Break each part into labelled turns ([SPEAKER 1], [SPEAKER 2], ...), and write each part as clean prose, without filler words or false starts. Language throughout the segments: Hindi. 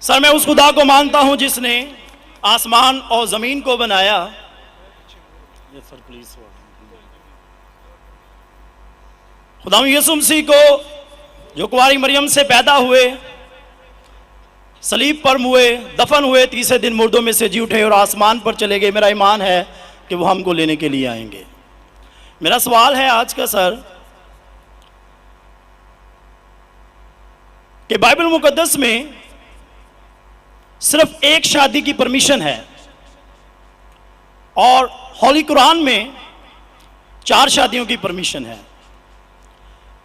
[SPEAKER 1] सर, मैं उस खुदा को मानता हूं जिसने आसमान और जमीन को बनाया। Sir please. खुदा यीशु मसीह को जो कुंवारी मरियम से पैदा हुए, सलीब पर मुए, दफन हुए, तीसरे दिन मुर्दों में से जी उठे और आसमान पर चले गए, मेरा ईमान है कि वो हमको लेने के लिए आएंगे। मेरा सवाल है आज का सर कि बाइबल मुकद्दस में सिर्फ एक शादी की परमिशन है और होली कुरान में 4 शादियों की परमिशन है,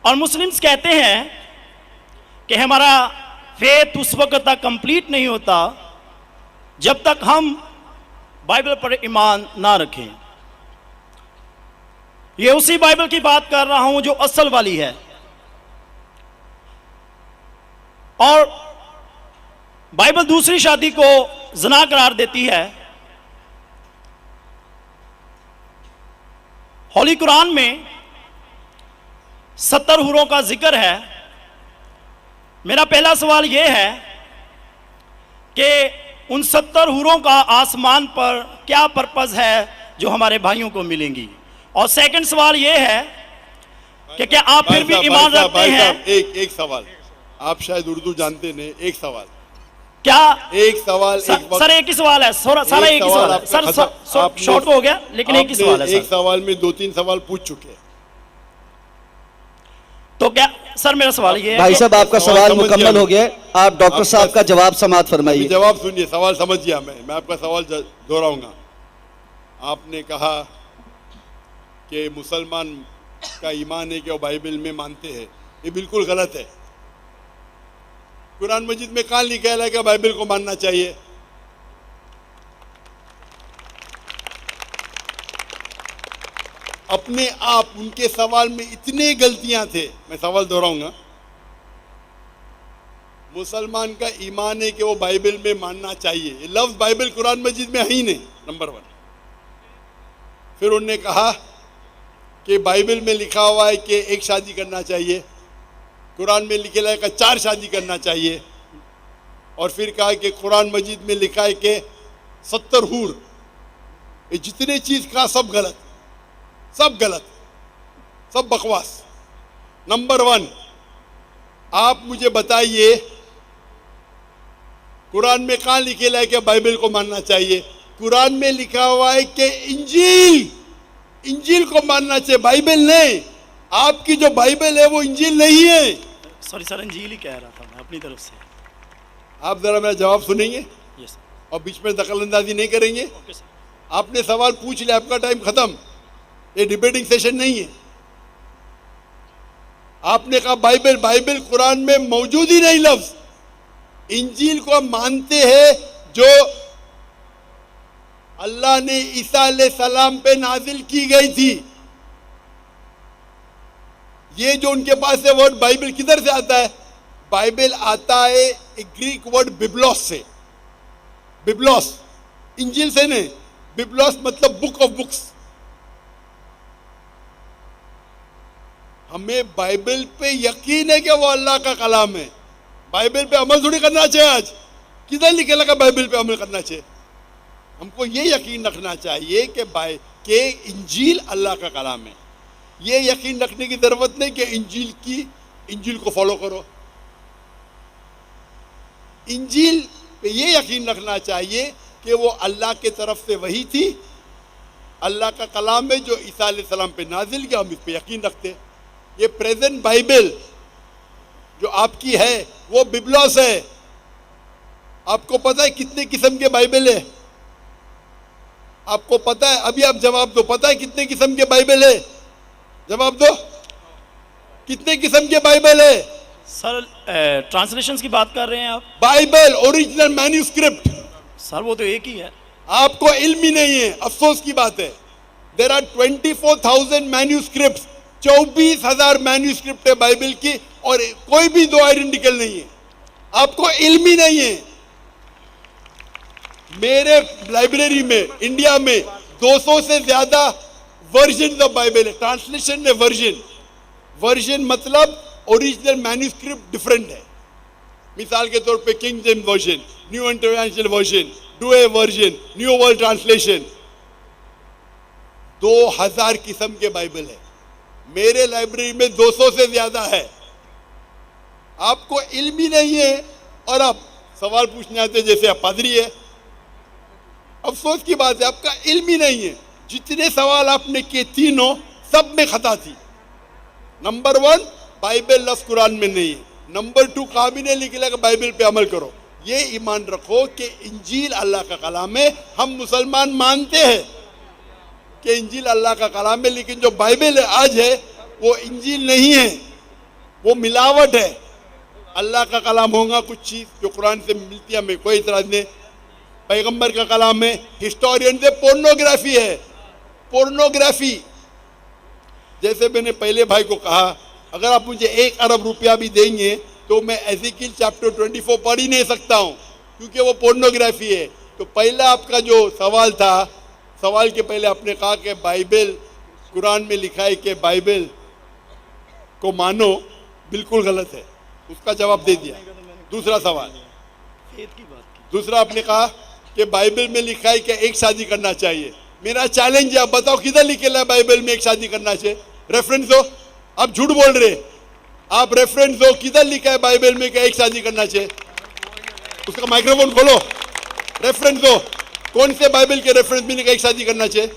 [SPEAKER 1] और मुस्लिम्स कहते हैं कि हमारा फेथ उस वक्त तक कंप्लीट नहीं होता जब तक हम बाइबल पर ईमान ना रखें। ये उसी बाइबल की बात कर रहा हूं जो असल वाली है, और बाइबल दूसरी शादी को ज़िना करार देती है। होली कुरान में 70 हूरों का जिक्र है। मेरा पहला सवाल यह है कि उन 70 हूरों का आसमान पर क्या पर्पस है जो हमारे भाइयों को मिलेंगी, और सेकंड सवाल यह है कि क्या आप फिर भी ईमान रखते हैं?
[SPEAKER 2] एक सवाल, आप शायद उर्दू जानते नहीं, एक सवाल
[SPEAKER 1] क्या?
[SPEAKER 2] एक सवाल
[SPEAKER 1] सर एक ही सवाल है, सारा एक ही सवाल है सर, शॉर्ट हो गया लेकिन एक ही सवाल है।
[SPEAKER 2] एक सवाल में 2-3 सवाल पूछ चुके हैं,
[SPEAKER 1] तो क्या सर मेरा सवाल ये है?
[SPEAKER 3] भाई साहब आपका सवाल मुकम्मल हो गया, आप डॉक्टर साहब का जवाब समाप्त फरमाइए।
[SPEAKER 2] जवाब सुनिए, सवाल समझ गया मैं आपका सवाल दोहराऊंगा। आपने कहा कि मुसलमान का ईमान है कि वो बाइबल में मानते हैं, ये बिल्कुल गलत है। कुरान मजीद में कहाँ लिखा है कि बाइबल को मानना चाहिए? अपने आप उनके सवाल में इतने गलतियां थे, मैं सवाल दोहराऊंगा। मुसलमान का ईमान है कि वो बाइबल में मानना चाहिए, ये लफ्ज बाइबल कुरान मजीद में है ही नहीं, नंबर 1। फिर उन्होंने कहा कि बाइबल में लिखा हुआ है कि एक शादी करना चाहिए, कुरान में लिखा है कि 4 शादी करना चाहिए, और फिर कहा कि कुरान मजीद में लिखा है कि 70 हूर, ये जितने चीज कहा सब गलत, सब गलत, सब बकवास। नंबर 1, आप मुझे बताइए कुरान में कहाँ लिखेला है कि बाइबल को मानना चाहिए? कुरान में लिखा हुआ है कि इंजील को मानना चाहिए, बाइबल नहीं। आपकी जो बाइबल है वो इंजील नहीं है।
[SPEAKER 1] सॉरी सर, इंजील ही कह रहा था मैं अपनी तरफ से।
[SPEAKER 2] आप जरा मेरा जवाब सुनेंगे?
[SPEAKER 1] Yes sir.
[SPEAKER 2] और बीच में दखलंदाजी नहीं करेंगे?
[SPEAKER 1] Okay sir.
[SPEAKER 2] आपने सवाल पूछ लिया, आपका टाइम खत्म, ये डिबेटिंग सेशन नहीं है। आपने कहा बाइबल कुरान में मौजूद ही नहीं लफ्ज। इंजील को मानते हैं जो अल्लाह ने ईसा अलैहिस्सलाम पे नाजिल की गई थी। ये जो उनके पास है वर्ड बाइबल किधर से आता है? बाइबल आता है एक ग्रीक वर्ड बिब्लोस से। बिब्लोस इंजील से नहीं, बिब्लोस मतलब बुक ऑफ बुक्स। हमें बाइबल पे यकीन है कि वो अल्लाह का कलाम है। बाइबल पे अमल थोड़ी करना चाहिए। आज किधर लिखे लगा बाइबल पे अमल करना चाहिए? हमको ये यकीन रखना चाहिए कि इंजील अल्लाह का कलाम है। ये यकीन रखने की जरूरत नहीं कि इंजील को फॉलो करो। इंजील पे ये यकीन रखना चाहिए कि वो अल्लाह के तरफ से वही थी, अल्लाह का कलाम है जो ईसा अलैहिस्सलाम पे नाजिल किया, हम इस पे यकीन रखते। ये प्रेजेंट बाइबल जो आपकी है वो बिब्लोस है। आपको पता है कितने किस्म के बाइबल है? आपको पता है? अभी आप जवाब दो, पता है कितने किस्म के बाइबल है? जवाब दो, कितने किस्म के बाइबल है?
[SPEAKER 1] सर ट्रांसलेशंस की बात कर रहे हैं आप?
[SPEAKER 2] Bible original manuscript.
[SPEAKER 1] सर वो तो एक ही है।
[SPEAKER 2] आपको इल्म ही नहीं है, अफसोस की बात है। देयर आर 24,000 मैन्यूस्क्रिप्ट, 24,000 मैन्यूस्क्रिप्ट है बाइबल की, और कोई भी 2 आइडेंटिकल नहीं है। आपको इल्म ही नहीं है। मेरे लाइब्रेरी में इंडिया में 200 से ज्यादा वर्जन ऑफ बाइबल है। ट्रांसलेशन है वर्जन मतलब ओरिजिनल मैन्यूस्क्रिप्ट डिफरेंट है। मिसाल के तौर पे king James version, new international version, Doue version, new world translation, 2000 किस्म के बाइबल है। मेरे लाइब्रेरी में 200 से ज्यादा है। आपको इल्म ही नहीं है और आप सवाल पूछने आते जैसे आप पादरी है। अफसोस की बात है, आपका इल्म ही नहीं है। जितने सवाल आपने किए तीनों सब में खता थी। नंबर 1, बाइबल लफ्ज कुरान में नहीं है। नंबर 2, काबिने लिखा बाइबल पे अमल करो। ये ईमान रखो कि इंजील अल्लाह का कलाम है। हम मुसलमान मानते हैं कि इंजील अल्लाह का कलाम है, लेकिन जो बाइबल आज है वो इंजील नहीं है, वो मिलावट है। अल्लाह का कलाम होगा कुछ चीज जो कुरान से मिलती है, हमें कोई इतराज नहीं। पैगंबर का कलाम है, हिस्टोरियन से पोर्नोग्राफी है। पोर्नोग्राफी, जैसे मैंने पहले भाई को कहा, अगर आप मुझे 1 अरब रुपया भी देंगे तो मैं एज़ेकिएल चैप्टर 24 पढ़ ही नहीं सकता हूँ, क्योंकि वो पोर्नोग्राफी है। तो पहला आपका जो सवाल था, सवाल के पहले आपने कहा कि बाइबल, कुरान में लिखा है कि बाइबल को मानो, बिल्कुल गलत है। उसका जवाब दे दिया। दूसरा सवाल, दूसरा आपने कहा कि बाइबल में लिखा है कि एक शादी करना चाहिए। मेरा चैलेंज है, आप बताओ किधर लिखेला है बाइबल में एक शादी करना चाहिए? रेफरेंस दो। आप झूठ बोल रहे, आप रेफरेंस दो, किधर लिखा है बाइबल में कि एक शादी करना चाहिए? उसका माइक्रोफोन खोलो, रेफरेंस दो। कौन से बाइबल के रेफरेंस में लिखा एक शादी करना चाहिए?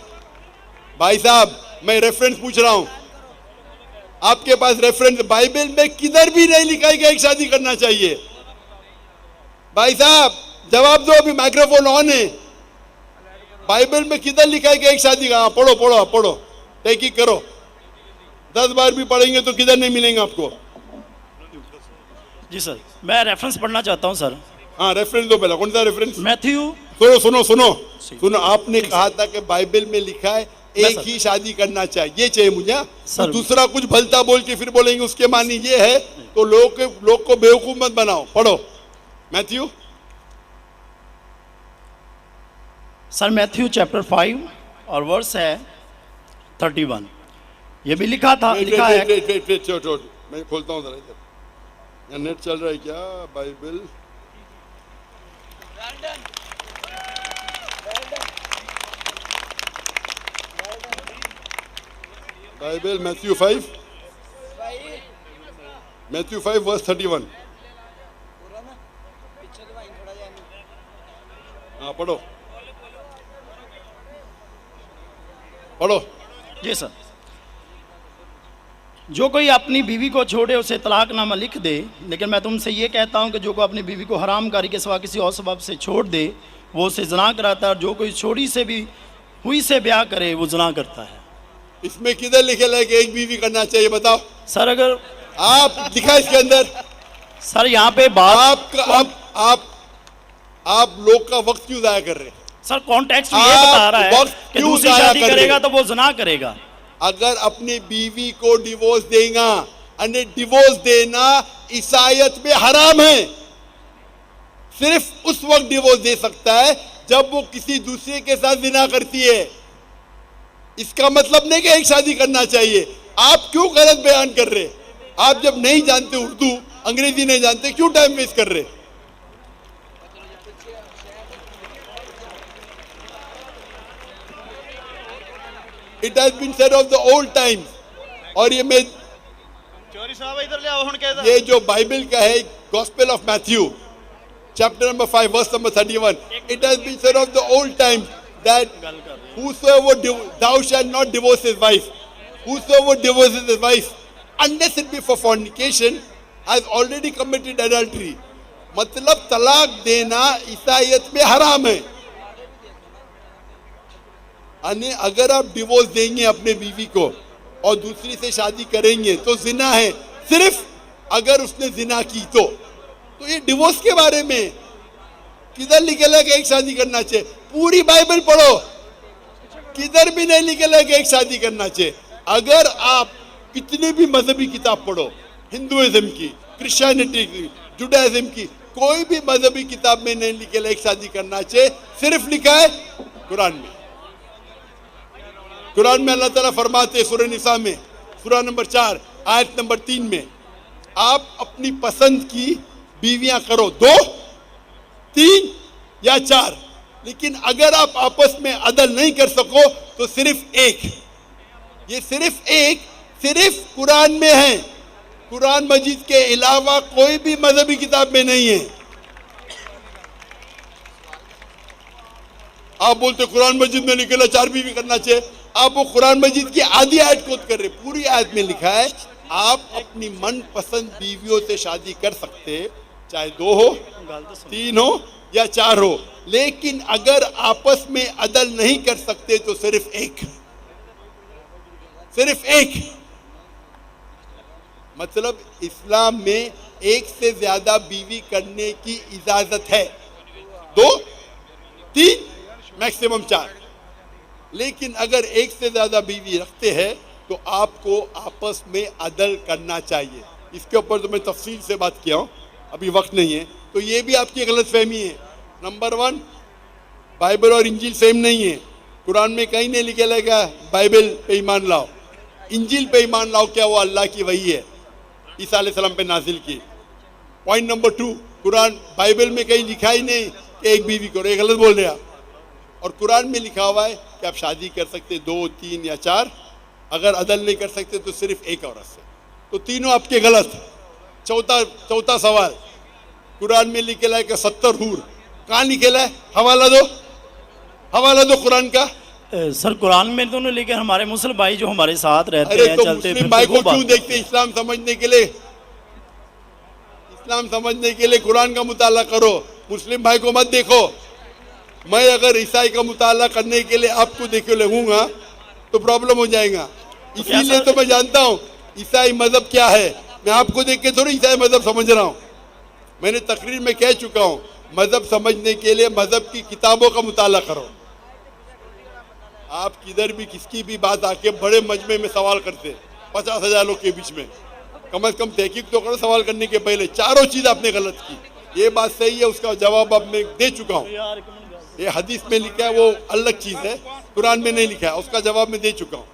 [SPEAKER 2] भाई साहब, मैं रेफरेंस पूछ रहा हूं, आपके पास रेफरेंस बाइबल में किधर भी नहीं लिखा है कि एक शादी करना चाहिए? भाई साहब जवाब दो, अभी माइक्रोफोन ऑन है। बाइबल में किधर लिखा है कि एक शादी का? पढ़ो पढ़ो पढ़ो, तहकीक करो। 10 बार भी पढ़ेंगे तो किधर नहीं मिलेंगे आपको।
[SPEAKER 1] जी सर, मैं रेफरेंस पढ़ना चाहता हूं सर।
[SPEAKER 2] हाँ, रेफरेंस दो पहला। कौन सा रेफरेंस?
[SPEAKER 1] मैथ्यू।
[SPEAKER 2] सुनो सुनो सुनो सुनो, आपने कहा था कि बाइबल में लिखा है एक
[SPEAKER 1] सर।
[SPEAKER 2] ही शादी करना चाहिए, ये चाहिए मुझे।
[SPEAKER 1] सर।
[SPEAKER 2] तो दूसरा कुछ भलता बोल के फिर बोलेंगे उसके मानी ये है, तो लोग को बेवकूफ मत बनाओ। पढ़ो मैथ्यू।
[SPEAKER 1] सर मैथ्यू चैप्टर 5 और वर्स है 31। ये भी लिखा था, लिखा है।
[SPEAKER 2] छोड़, मैं खोलता हूँ जरा इधर। नेट चल रहा है क्या? Bible Bible Matthew 5 verse 31। हाँ पढ़ो पढ़ो।
[SPEAKER 1] जी सर, जो कोई अपनी बीवी को छोड़े उसे तलाकनामा लिख दे, लेकिन मैं तुमसे ये कहता हूँ कि जो कोई अपनी बीवी को हरामकारी के सिवा किसी और सबब से छोड़ दे वो उसे जना कराता है, और जो कोई छोड़ी से भी हुई से ब्याह करे वो जना करता है।
[SPEAKER 2] इसमें किधर लिखे है कि एक बीवी करना चाहिए? बताओ
[SPEAKER 1] सर। अगर
[SPEAKER 2] आप दिखा इसके अंदर।
[SPEAKER 1] सर यहाँ पे बात
[SPEAKER 2] आप लोग का वक्त क्यों जाया कर रहे हैं?
[SPEAKER 1] सर कॉन्टेक्स्ट ये बता रहा है कि दूसरी शादी करेगा तो वो जना करेगा।
[SPEAKER 2] अगर अपनी बीवी को डिवोर्स देगा, अने डिवोर्स देना ईसाईयत में हराम है। सिर्फ उस वक्त डिवोर्स दे सकता है जब वो किसी दूसरे के साथ जिना करती है। इसका मतलब नहीं कि एक शादी करना चाहिए। आप क्यों गलत बयान कर रहे? आप जब नहीं जानते उर्दू, अंग्रेजी नहीं जानते, क्यों टाइम वेस्ट कर रहे? It has been said of the old times। और ये मैं ये जो बाइबल का है, gospel of Matthew chapter number 5 verse number 31, it has been said of the old times that whosoever thou shalt not divorce his wife, whosoever divorces his wife unless it be for fornication has already committed adultery। मतलब तलाक देना ईसाईयत में हराम है। अगर आप डिवोर्स देंगे अपने बीवी को और दूसरी से शादी करेंगे तो जिना है। सिर्फ अगर उसने जिना की तो ये डिवोर्स के बारे में किधर लिखेला कि एक शादी करना चाहिए? पूरी बाइबल पढ़ो, किधर भी नहीं लिखेला कि एक शादी करना चाहिए। अगर आप कितने भी मजहबी किताब पढ़ो, हिंदुइज्म की, क्रिश्चियनिटी की, जुडाइज्म की, कोई भी मजहबी किताब में नहीं लिखेला एक शादी करना चाहिए। सिर्फ लिखा है कुरान में। कुरान में अल्लाह ताला फरमाते सूरह निसा में, सूरह नंबर 4 आयत नंबर 3 में, आप अपनी पसंद की बीवियां करो, 2, 3 या 4, लेकिन अगर आप आपस में अदल नहीं कर सको तो सिर्फ एक। ये सिर्फ एक सिर्फ कुरान में है, कुरान मजीद के अलावा कोई भी मजहबी किताब में नहीं है। आप बोलते कुरान मजीद में लिखा 4 बीवी करना चाहिए, आप वो कुरान मजीद की आधी आयत कोट कर रहे। पूरी आयत में लिखा है आप अपनी मनपसंद बीवियों से शादी कर सकते, चाहे 2 हो, 3 हो या 4 हो, लेकिन अगर आपस में अदल नहीं कर सकते तो सिर्फ एक, सिर्फ एक। मतलब इस्लाम में एक से ज्यादा बीवी करने की इजाजत है, 2, 3 मैक्सिमम 4, लेकिन अगर एक से ज्यादा बीवी रखते हैं तो आपको आपस में अदल करना चाहिए। इसके ऊपर तो मैं तफसील से बात किया हूं, अभी वक्त नहीं है। तो ये भी आपकी गलतफहमी है। नंबर 1, बाइबल और इंजील सेम नहीं है। कुरान में कहीं नहीं लिखा लगा बाइबल पे ईमान लाओ, इंजील पे ईमान लाओ, क्या वो अल्लाह की वही है, ईसा अलैहिस्सलाम पे नाजिल की। पॉइंट नंबर 2, कुरान बाइबल में कहीं लिखा ही नहीं कि एक बीवी करो, ये गलत बोल रहे आप। और कुरान में लिखा हुआ है कि आप शादी कर सकते 2, 3 या 4, अगर अदल नहीं कर सकते तो सिर्फ एक औरत से। तो तीनों आपके गलत। चौथा सवाल, कुरान में लिखेला है कि 70 हूर, कहाँ लिखेला है? हवाला दो, हवाला दो कुरान का।
[SPEAKER 1] सर कुरान में दोनों, लेकिन हमारे मुस्लिम भाई जो हमारे साथ रहते
[SPEAKER 2] अरे
[SPEAKER 1] हैं,
[SPEAKER 2] तो
[SPEAKER 1] चलते
[SPEAKER 2] मुस्लिम भाई
[SPEAKER 1] फिरते,
[SPEAKER 2] को
[SPEAKER 1] वो
[SPEAKER 2] क्यों
[SPEAKER 1] बात
[SPEAKER 2] देखते? इस्लाम समझने के लिए, इस्लाम समझने के लिए कुरान का मुताला करो, मुस्लिम भाई को मत देखो। मैं अगर ईसाई का मुताला करने के लिए आपको देखे लगूंगा तो प्रॉब्लम हो जाएगा। इसीलिए तो मैं जानता हूँ ईसाई मजहब क्या है। मैं आपको देख के थोड़ी ईसाई मजहब समझ रहा हूँ। मैंने तकरीर में कह चुका हूँ, मजहब समझने के लिए मजहब की किताबों का मुताला करो। आप किधर भी किसकी भी बात आके बड़े मजमे में सवाल करते 50,000 लोग के बीच में, कम से कम तहकीक तो करो सवाल करने के पहले। चारों चीज आपने गलत की, ये बात सही है, उसका जवाब अब मैं दे चुका हूँ। ये हदीस में लिखा है वो अलग चीज है, कुरान में नहीं लिखा है, उसका जवाब मैं दे चुका हूँ।